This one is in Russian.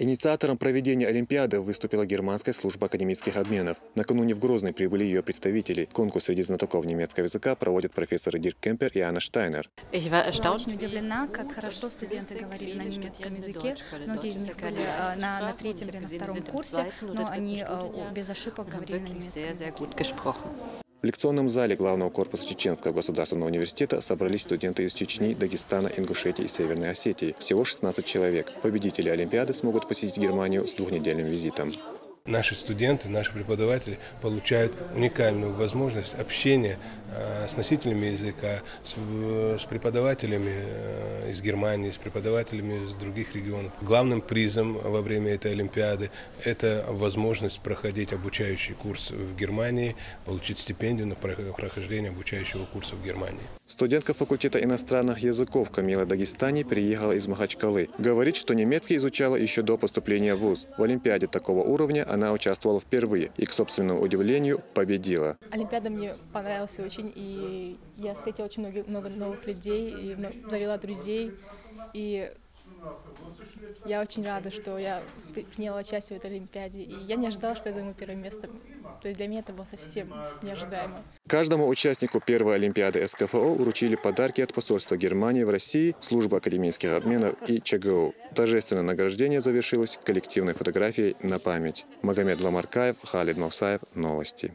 Инициатором проведения Олимпиады выступила германская служба академических обменов. Накануне в Грозный прибыли ее представители. Конкурс среди знатоков немецкого языка проводят профессоры Дирк Кемпер и Анна Штайнер. Я была очень удивлена, как хорошо студенты говорили на немецком языке. Многие из них были на третьем или на втором курсе, но они без ошибок говорили на немецком языке. В лекционном зале главного корпуса Чеченского государственного университета собрались студенты из Чечни, Дагестана, Ингушетии и Северной Осетии. Всего 16 человек. Победители Олимпиады смогут посетить Германию с двухнедельным визитом. Наши студенты, наши преподаватели получают уникальную возможность общения с носителями языка, с преподавателями из Германии, с преподавателями из других регионов. Главным призом во время этой Олимпиады – это возможность проходить обучающий курс в Германии, получить стипендию на прохождение обучающего курса в Германии. Студентка факультета иностранных языков Камила Дагестани приехала из Махачкалы. Говорит, что немецкий изучала еще до поступления в вуз. В Олимпиаде такого уровня она участвовала впервые и, к собственному удивлению, победила. Олимпиада мне понравилась очень, и я встретила очень много новых людей, и завела друзей. И я очень рада, что я приняла участие в этой Олимпиаде. И я не ожидала, что я займу первое место. То есть для меня это было совсем неожидаемо. Каждому участнику первой Олимпиады СКФО вручили подарки от посольства Германии в России, службы академических обменов и ЧГУ. Торжественное награждение завершилось коллективной фотографией на память. Магомед Ламаркаев, Халид Мавсаев. Новости.